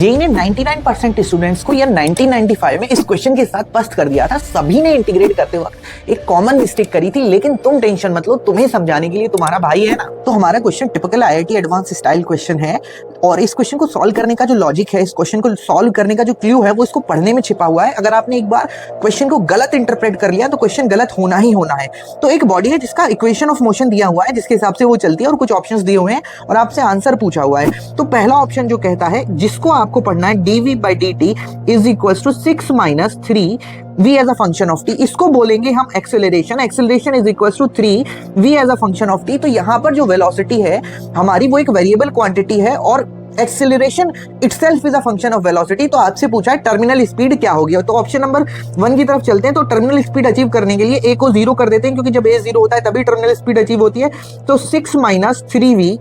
JEE ने 99% students को या 1995 में इस क्वेश्चन के साथ पस्त कर दिया था। सभी ने इंटीग्रेट करते वक्त एक कॉमन मिस्टेक करी थी, लेकिन तुम टेंशन मत लो, तुम्हें समझाने के लिए तुम्हारा भाई है ना। तो हमारा question typical IIT advance style question है और इस क्वेश्चन को सॉल्व करने का जो लॉजिक है, इस क्वेश्चन को सॉल्व करने का जो क्लू है, वो इसको पढ़ने में छिपा हुआ है। अगर आपने एक बार क्वेश्चन को गलत इंटरप्रेट कर लिया तो क्वेश्चन गलत होना ही होना है। तो एक बॉडी है जिसका इक्वेशन ऑफ मोशन दिया हुआ है, जिसके हिसाब से वो चलती है और कुछ ऑप्शंस दिए हुए हैं और आपसे आंसर पूछा हुआ है। तो पहला ऑप्शन जो कहता है, जिसको आपको पढ़ना है, dv by dt is equals to 6 minus 3v as a function of t, इसको बोलेंगे हम acceleration. Acceleration is equals to 3v as a function of t। तो यहाँ पर जो वेलोसिटी है हमारी, वो एक वेरिएबल क्वांटिटी है और acceleration itself is a function of velocity. तो आपसे पूछा है टर्मिनल स्पीड क्या होगी। तो ऑप्शन नंबर 1 की तरफ चलते हैं। तो टर्मिनल स्पीड अचीव करने के लिए a को 0 कर देते हैं, क्योंकि जब a 0 होता है तभी टर्मिनल स्पीड अचीव होती है। तो 6 माइनस 3v,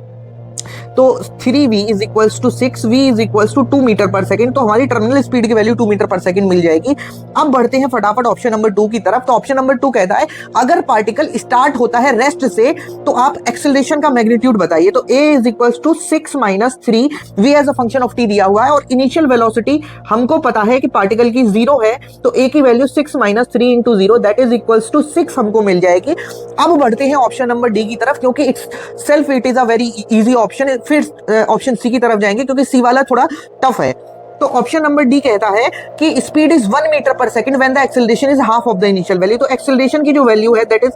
तो 3v is equals to 6v is equals to 2 metre per second. तो हमारी टर्मिनल स्पीड की वैल्यू 2 मीटर पर सेकंड मिल जाएगी। अब बढ़ते हैं फटाफट ऑप्शन नंबर 2 की तरफ। तो ऑप्शन नंबर 2 कहता है, अगर पार्टिकल स्टार्ट होता है रेस्ट से तो आप एक्सेलरेशन का मैग्नीट्यूड बताइए। तो a is equals to 6 minus 3v as a function of t दिया हुआ है और इनिशियल वेलोसिटी हमको पता है कि पार्टिकल की 0 है, तो a की value 6 minus 3 into 0 that is equals to 6 हमको मिल जाएगी। अब बढ़ते हैं ऑप्शन नंबर डी की तरफ, क्योंकि it's self it is a very easy option. फिर ऑप्शन सी की तरफ जाएंगे क्योंकि सी वाला थोड़ा टफ है। तो ऑप्शन नंबर डी कहता है कि speed is 1 metre per second when the acceleration is half of the initial value. तो एक्सेलरेशन की जो वैल्यू है that is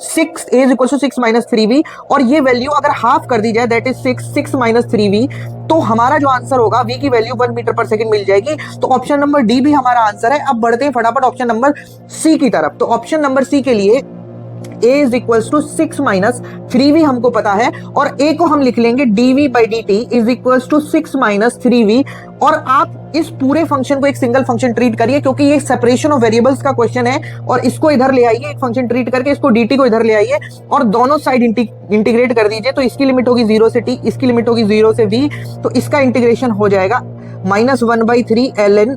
6 a is equal to 6 minus 3v, और ये वैल्यू अगर हाफ कर दी जाए दैट इज 6 माइनस 3v, तो हमारा जो आंसर होगा v की वैल्यू 1 मीटर पर सेकंड मिल जाएगी। तो ऑप्शन नंबर डी भी हमारा आंसर है। अब बढ़ते हैं फटाफट ऑप्शन नंबर सी की तरफ। तो ऑप्शन नंबर सी के लिए a is equals to 6 minus 3v हमको पता है, और a को हम लिख लेंगे dv by dt is equals to 6 minus 3v। और आप इस पूरे फंक्शन को एक सिंगल फंक्शन ट्रीट करिए, क्योंकि ये सेपरेशन ऑफ वेरिएबल्स का क्वेश्चन है, और इसको इधर ले आइए, एक फंक्शन ट्रीट करके इसको dt को इधर ले आइए और दोनों साइड इंटीग्रेट कर दीजिए। तो इसकी लिमिट होगी 0 से t, इसकी लिमिट होगी 0 से v, तो इसका इंटीग्रेशन हो जाएगा -1/3 ln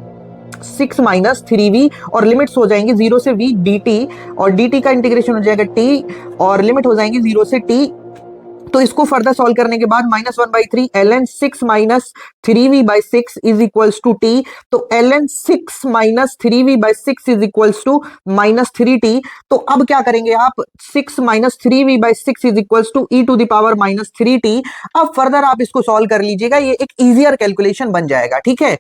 6 माइनस 3v, और लिमिट्स हो जाएंगी 0 से v dt, और dt का इंटीग्रेशन हो जाएगा t, और लिमिट हो जाएंगी 0 से t। तो इसको फर्दर सॉल्व करने के बाद -1/3 ln 6 minus 3v by 6 is equals to t। तो ln 6 minus 3v by 6 is equals to -3t। तो अब क्या करेंगे आप, 6 minus 3v by 6 is equals to e to the power -3t। अब फर्दर आप इसको सॉल्व कर लीजिएगा, ये एक इजियर कैलकुलेशन बन जाएगा। ठीक है।